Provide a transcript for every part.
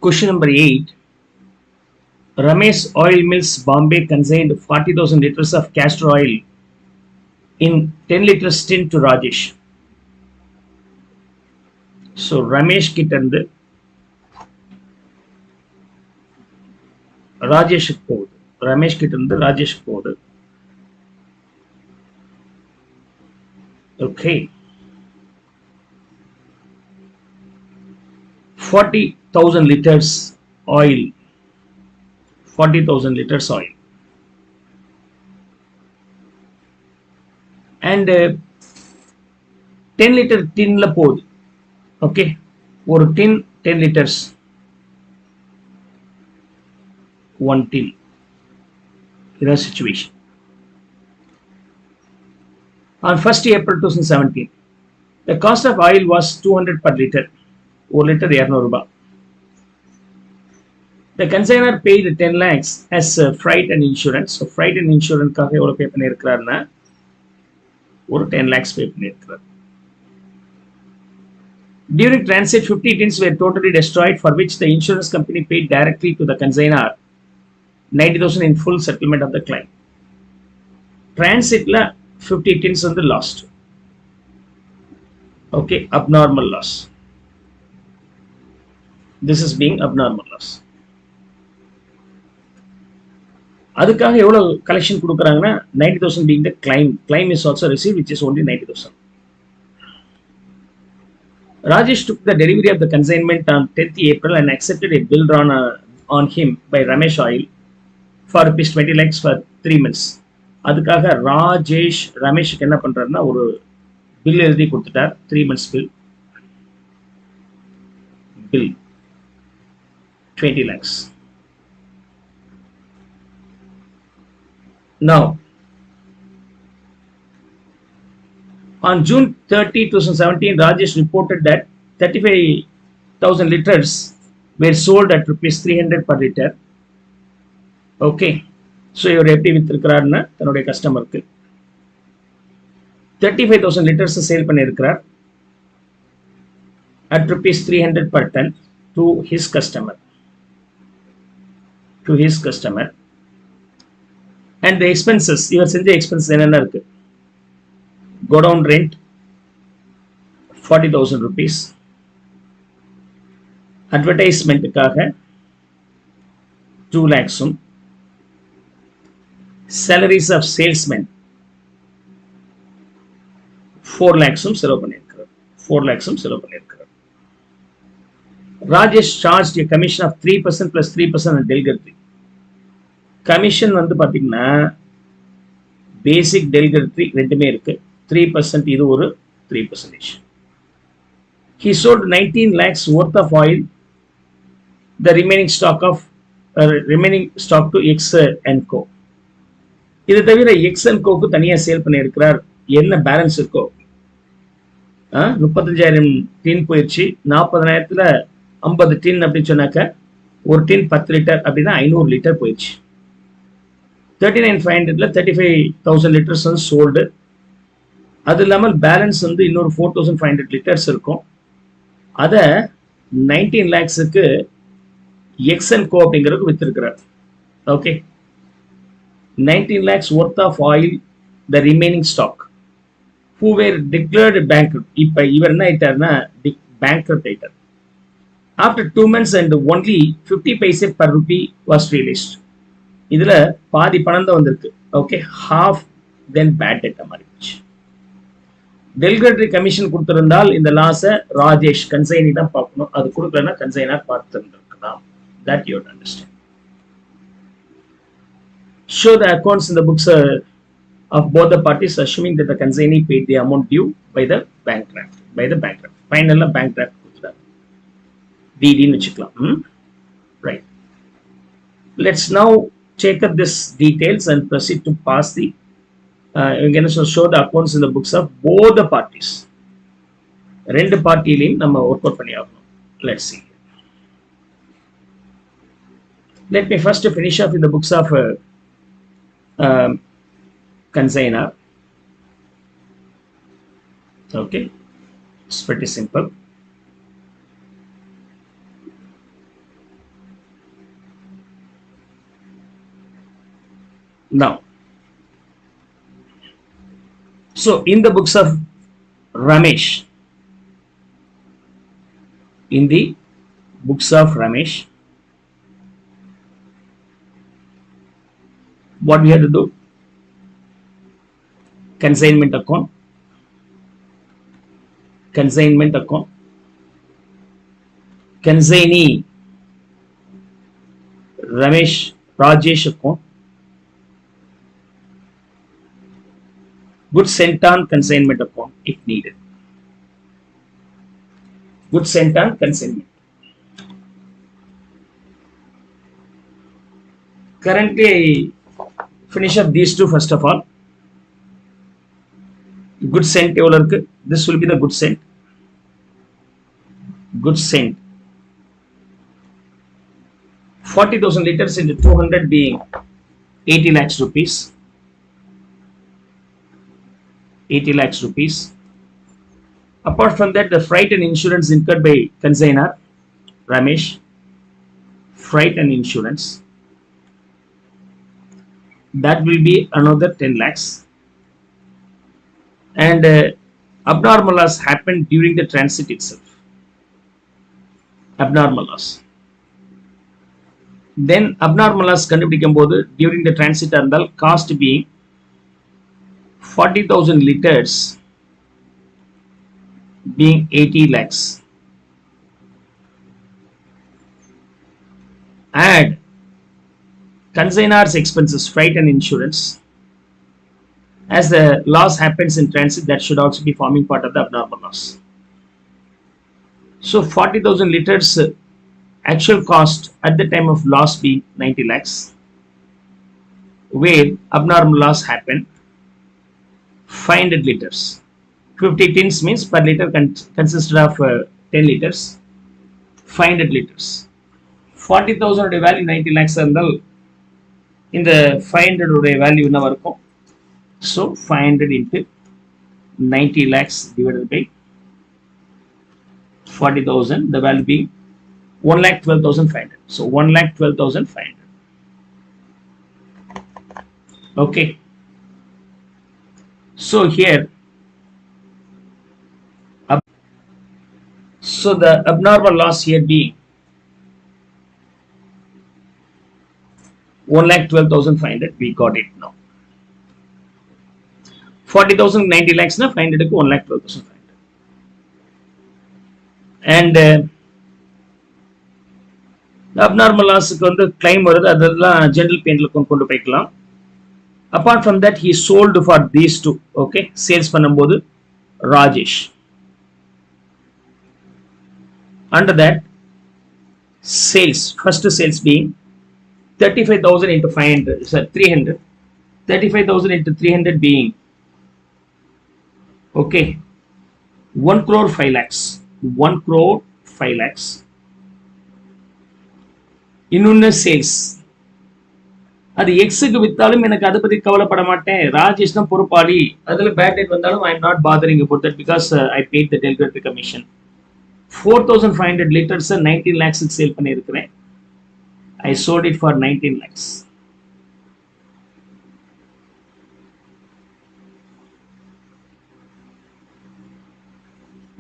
Question number 8. Ramesh Oil Mills Bombay consigned 40,000 liters of castor oil in 10 liters tin to Rajesh. So Ramesh கிட்ட இருந்து ராஜேஷுக்கு போகுது. ரமேஷ் கிட்ட இருந்து ராஜேஷுக்கு போகுது. Okay. 40,000 liters oil. 40,000 liters oil. And 10 liter tinல போகுது. Okay. ஒரு tin 10 liters. One tin. In a situation. On 1st April 2017, the cost of oil was 200 per liter. 1 liter 200 ரூபாய். The consigner paid 10 lakhs as freight and insurance. So freight and insurance காக எவ்வளவு பே பண்ணியிருக்கிறார்னா ஒரு 10 lakhs பே பண்ணியிருக்கிறார். During transit, 50 tins were totally destroyed, for which the insurance company paid directly to the consignor 90,000 in full settlement of the claim. Transitல 50 tins வந்து lost. Okay, abnormal loss. This is being abnormal loss. அதுக்காக எவ்வளவு collection கொடுக்குறாங்கன்னா 90,000 being the claim. Claim is also received, which is only 90,000. Rajesh took the delivery of the consignment on 10th April and accepted a bill drawn on him by Ramesh Oil for rupees 20 lakhs for 3 months. அதுக்காக ராஜேஷ் ரமேஷுக்கு என்ன பண்றாருன்னா ஒரு bill எழுதி கொடுத்துட்டார். 3 months bill 20 lakhs. Now, on June 30, 2017, Rajesh reported that 35,000 liters were sold at rupees 300 per liter. Okay. So, இவர் எப்படி வித்திருக்கிறார்னா தன்னுடைய கஸ்டமருக்கு 35,000 liters சேல் பண்ணியிருக்கிறார் at rupees 300 per ton to his customer. And the expenses, இவர் செஞ்ச expenses என்னென்ன இருக்கு? Godown rent 40,000 rupees. Advertisementக்காக 2 lakhs. Salaries of salesmen 4 lakhs செலவு பண்ணியிருக்கிறார். 4 lakhs செலவு பண்ணியிருக்கிறார். Rajesh charged a commission of 3% plus 3% on delivery. Commission வந்து பாத்தீங்கன்னா பேசிக் டெலிவரி ரெண்டுமே இருக்கு. 3% இது ஒரு 3%. He sold 19 lakhs worth of oil. The remaining stock to X and Co. இது தவிர X and Co க்கு தனியா சேல் பண்ணியிருக்கிறார். என்ன பேலன்ஸ் இருக்கோ 35,000 டின் போயிடுச்சு. 40,000த்துல 50 டின் அப்படின்னு சொன்னாக்க ஒரு டின் 10 லிட்டர் அப்படின்னா 500 லிட்டர் போயிடுச்சு. 39,500ல 35,000 லிட்டர்ஸ் வந்து சோல்டு. அது இல்லாமல் பேலன்ஸ் வந்து இன்னொரு 4,500 லிட்டர்ஸ் இருக்கும். அதை 19 lakhsக்கு எக்ஸ் அண்ட் கோ அப்படிங்கிறதுக்கு வித்திருக்கிறார். Okay, 19 lakhs worth of oil, the remaining stock, who were declared bankrupt. இப்ப இவர் என்ன ஆயிட்டார்னா bankrupt ஆயிட்டார். After 2 months and only 50 paise per rupee was released. இதுல பாதி பணம் தான் வந்திருக்கு. Okay, half then bad debt மாறிடுச்சு. டெலிவரி கமிஷன் கொடுத்திருந்தால் இந்த லாஸ ராஜேஷ் கன்சைனி தான் பார்க்கணும். அது கொடுக்கலன்னா கன்சைனர் பார்த்திருக்கலாம். That you have to understand. Show the accounts in the books of both the parties, assuming that the consignee paid the amount due by the bank draft. Finally, bank draft கொடுத்துட்டார். DD ன்னு வச்சுக்கலாம். Right. Let's now check up this details and proceed to pass the we're going to show the accounts in the books of both the parties. ரெண்டு பார்ட்டிலையும் நம்ம work out பண்ணி ஆகணும். Let's see. Let me first finish off in the books of consignor. Okay, it's pretty simple. Now, so in the books of Ramesh, in the books of Ramesh, what we have to do? Consignment account, consignment account, consignee Ramesh Rajesh account, goods sent on consignment account if needed. Goods sent on consignment. Currently, I finish up these two first of all. Goods sent, this will be the goods sent. Goods sent. 40,000 liters into 200 being 80 lakhs rupees. 80 lakhs rupees. Apart from that, the freight and insurance incurred by consignor Ramesh. Freight and insurance. That will be another 10 lakhs. And abnormal loss happened during the transit itself. Abnormal loss. Then abnormal loss during the transit and the cost being 40,000 liters being 80 lakhs. Add consignor's expenses, freight and insurance. As the loss happens in transit, that should also be forming part of the abnormal loss. So 40,000 liters actual cost at the time of loss being 90 lakhs, where abnormal loss happened 500 liters. 50 tins means per liter consisted of 10 liters. 500 liters. 40,000 value 90 lakhs in the 500 value now. So 500 into 90 lakhs divided by 40,000, the value being 1,12,500. So 1,12,500. Okay. So here, so the abnormal loss here being 1,12,500. We got it now. 40,000 90 lakhs na 500 ku 1,12,500. And abnormal loss ku vandu claim varudhu adella general paint la kondu poikalam. Apart from that, he sold for these two. Okay, sales பண்ணும்போது Rajesh. Under that, sales, first sales being 35,000 into 500, sorry, 300. 35,000 into 300 being, okay, 1 crore 5 lakhs. 1 crore 5 lakhs. இன்னொன்னு sales, அது எக்ஸுக்கு வித்தாலும் எனக்கு அதை பத்தி கவலைப்பட மாட்டேன், ராஜேஷ் தான் பொறுப்பாளி, அதுல பேட் டேட் வந்தாலும் I am not bothering about that because I paid the delivery commission. 4,500 liters 19 lakhs sale பண்ணியிருக்கிறேன். I sold it for 19 lakhs.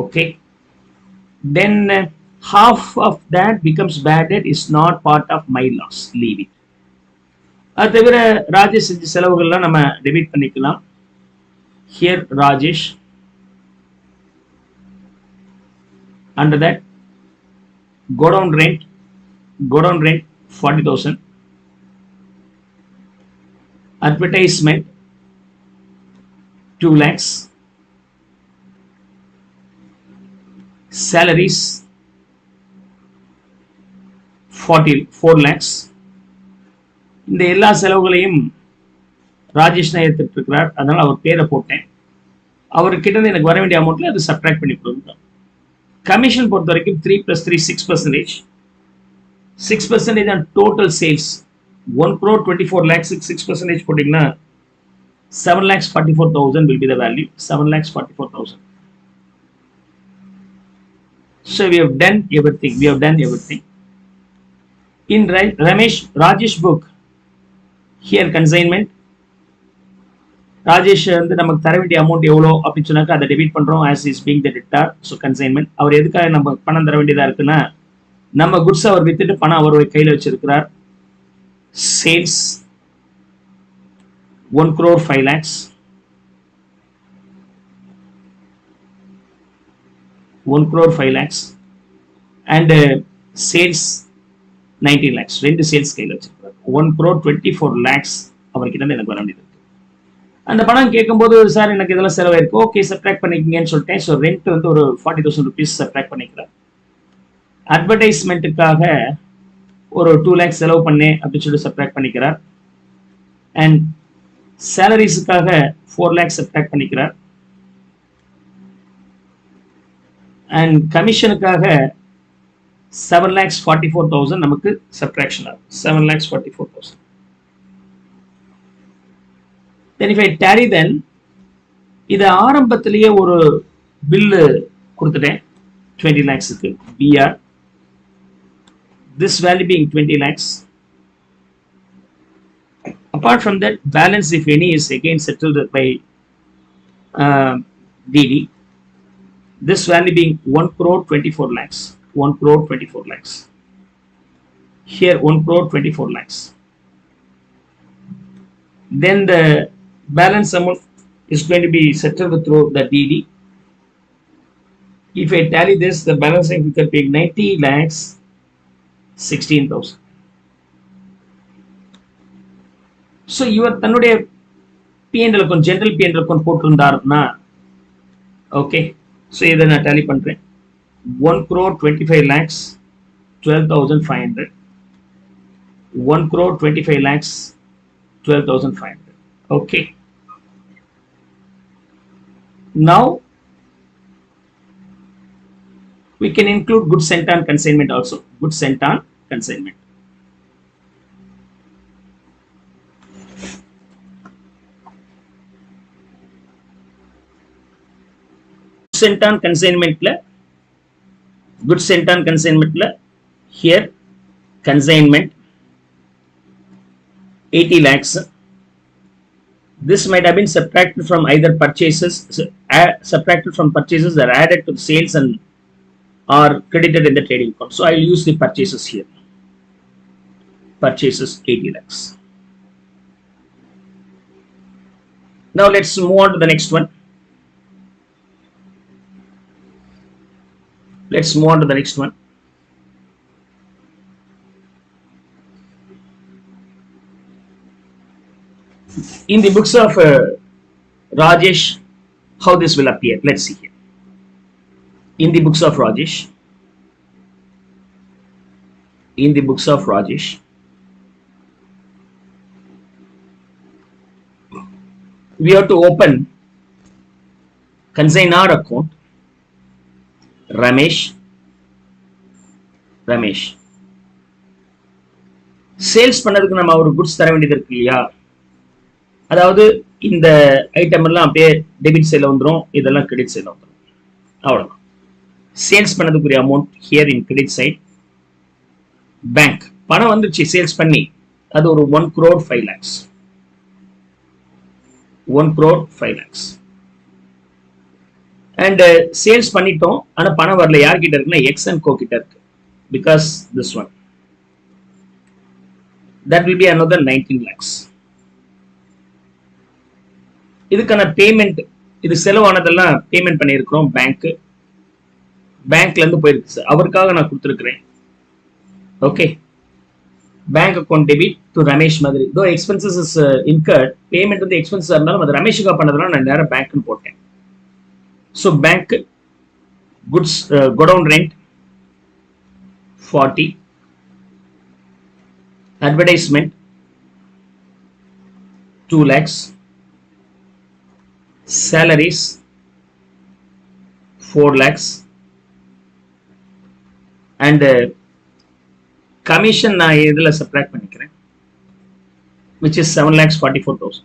Okay, then half of that becomes bad debt, is not part of my loss, leave it. அது தவிர ராஜேஷ் செஞ்ச செலவுகள்லாம் நம்ம debit பண்ணிக்கலாம். Here Rajesh, under that go down rent 40,000, advertisement 2 lakhs, salaries 4 lakhs. இந்த எல்லா செலவுகளையும் ராஜேஷ் தான் எடுத்துட்டு இருக்கிறார், அதனால அவர் பேரை போட்டேன். அவர்கிட்ட எனக்கு வர வேண்டிய அமௌண்ட்ல அது சப்ட்ராக்ட் பண்ணி கொடுங்க. கமிஷன் பொறுத்த வரைக்கும் 3 + 3 6%. 6% on total sales. 1 crore 24 lakhs 6% போட்டீங்கன்னா 7,44,000 will be the value. 7,44,000. So we have done everything. In Rajesh book, here consignment Rajesh வந்து நமக்கு தர வேண்டிய அமௌண்ட் எவ்வளோ அப்படின்னு சொன்னாக்க அதை டெபிட் பண்றோம் as is being the debtor. So consignment. அவர் எதுக்காக நம்ம பணம் தர வேண்டியதா இருக்குன்னா நம்ம குட்ஸ் அவர் வித்துட்டு பணம் அவர் கையில் வச்சிருக்கிறார். Sales 1 crore 5 lakhs. 1 crore 5 lakhs and sales 19 lakhs. ரெண்டு சேல்ஸ் கையில் வச்சிருக்கிறார். 1 crore 24 lakhs அவர்கிட்ட இருந்து எனக்கு வர வேண்டியது. அந்த பணம் கேட்கும்போது சார் எனக்கு இதெல்லாம் செலவாயிருக்கு, ஓகே சப்ட்ராக்ட் பண்ணிக்கங்கன்னு சொல்லிட்டேன். ஸோ ரெண்ட் வந்து ஒரு 40,000 rupees சப்ட்ராக்ட் பண்ணிக்கிறேன். அட்வர்டைஸ்மெண்ட்டுக்காக ஒரு 2 lakhs செலவு பண்ணேன் அப்படின்னு சொல்லி சப்ட்ராக்ட் பண்ணிக்கிறார். அண்ட் சேலரிஸுக்காக 4 lakhs சப்ட்ராக்ட் பண்ணிக்கிறார். அண்ட் கமிஷனுக்காக 7,44,000 நமக்கு சப்ட்ராக்ஷன் ஆகும். 7,44,000. Then if I tally then இது ஆரம்பத்திலேயே ஒரு பில்லு கொடுத்துட்டேன் 20 lakhsக்கு BR. This value being 20 lakhs. Apart from that, balance if any is again settled by DD. This value being 1 crore 24 lakhs. 1 crore 24 lakhs. Here 1 crore 24 lakhs. Then the balance amount is going to be settled through the DD. If I tally this, the balancing figure being 90 lakhs 16,000. So இவர் தன்னுடைய P&L account general P&L account போட்டிருந்தாருன்னா okay. So இதை நான் tally பண்றேன். 1 crore 25 lakhs 12,500. 1 crore 25 lakhs 12,500. Okay. Now we can include goods sent on consignment also. Goods sent on consignment. Sent on consignment la goods sent on consignment la here consignment 80 lakhs. This might have been subtracted from either purchases, subtracted from purchases that are added to the sales and are credited in the trading account. So I will use the purchases here. Purchases 80 lakhs. Now let's move on to the next one. Let's move on to the next one. In the books of Rajesh, how this will appear? Let's see here. In the books of Rajesh, we have to open consignor account. Ramesh. Sales பண்ணதுக்கு நம்ம ஒரு goods தர வேண்டியது இருக்கு இல்லையா? அதாவது இந்த item எல்லாம் அப்படியே டெபிட் சைட்ல வந்துடும், இதெல்லாம் கிரெடிட் சைட்ல வந்துடும். அவ்வளவுதான். சேல்ஸ் பண்ணதுக்குரிய amount here in credit side. Bank பணம் வந்துச்சு சேல்ஸ் பண்ணி, அது ஒரு 1 crore 5 lakhs. 1 crore 5 lakhs. And sales பண்ணிட்டோம், ஆனா பணம் வரல. யார்கிட்ட இருக்குன்னா எக்ஸ் அண்ட் கோ கிட்ட இருக்கு. Because this one that will be another 19 lakhs. இதுக்கான பேமெண்ட், இது செலவானதெல்லாம் பேமெண்ட் பண்ணியிருக்கிறோம். பேங்க்ல இருந்து போயிருக்கு சார், அவருக்காக நான் கொடுத்துருக்கிறேன். Okay. Bank account debit to Ramesh மாதிரி. Though expenses is incurred, payment வந்து எக்ஸ்பென்சஸ் இருந்தாலும் அது ரமேஷுக்கா பண்ணதுனால நான் நேரம் பேங்க்னு போட்டேன். So bank goods godown rent 40. Advertisement 2 lakhs. Salaries 4 lakhs. And commission நான் இதில் subtract பண்ணிக்கிறேன், which is 7,44,000.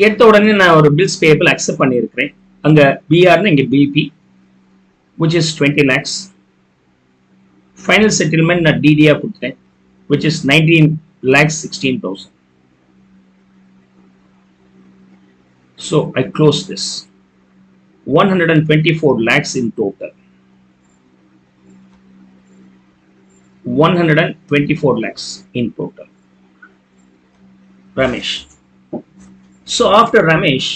எடுத்த உடனே நான் ஒரு bills payable accept பண்ணியிருக்கிறேன். அங்க BRன்னு இங்க BP, which is 20 lakhs. Final settlement நான் DD கொடுத்தேன், which is 19,16,000. So I close this. 124 lakhs in total. 124 lakhs in total. Ramesh. So after Ramesh,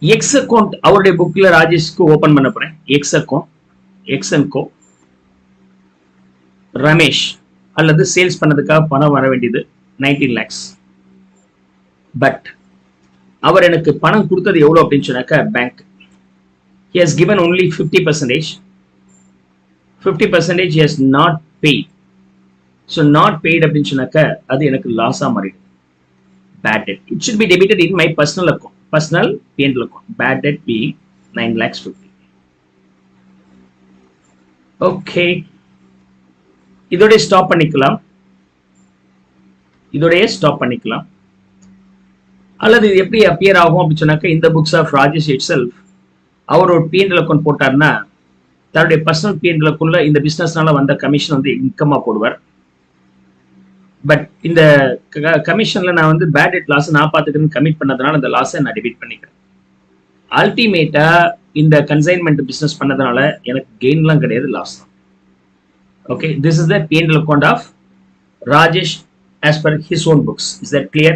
X account அவருடைய புக்ல ராஜேஷ்க்கு ஓபன் பண்ண போறேன். X account, X and Co. Ramesh அல்லது sales பண்ணதுக்காக பணம் வர வேண்டியது 19 lakhs. பட் அவர் எனக்கு பணம் கொடுத்தது எவ்வளவு அப்படின்னு சொன்னாக்க bank. He has given only 50%. 50% he has not paid. So not paid அப்படின்னு சொன்னாக்க அது எனக்கு லாஸா மாறிடும். Bad debt. It should be debited in my personal account. Personal P&L account. Bad debt being 9 lakhs 50. Okay. இதோடய ஸ்டாப் பண்ணிக்கலாம். அல்லது இது எப்படி அப்பியர் ஆகும் அப்படின்னு சொன்னாக்க இந்த books of Rajesh itself அவர் ஒரு P&L அக்கௌண்ட் போட்டார்னா தன்னுடைய பர்சனல் P&L அக்கௌண்ட்ல இந்த பிசினஸ்னால வந்த கமிஷன் வந்து இன்கமா போடுவார். பட் இந்த கமிஷன்ல நான் வந்து பேட் டெட் லாஸ் நான் பார்த்துக்கிறேன்னு கமிட் பண்ணதுனால அந்த லாஸை நான் டெபிட் பண்ணிக்கிறேன். அல்டிமேட்டா இந்த கன்சைன்மெண்ட் பிசினஸ் பண்ணதுனால எனக்கு கெயின்லாம் கிடையாது, லாஸ் தான். Okay, this is the P&L account of Rajesh as per his own books. Is that clear?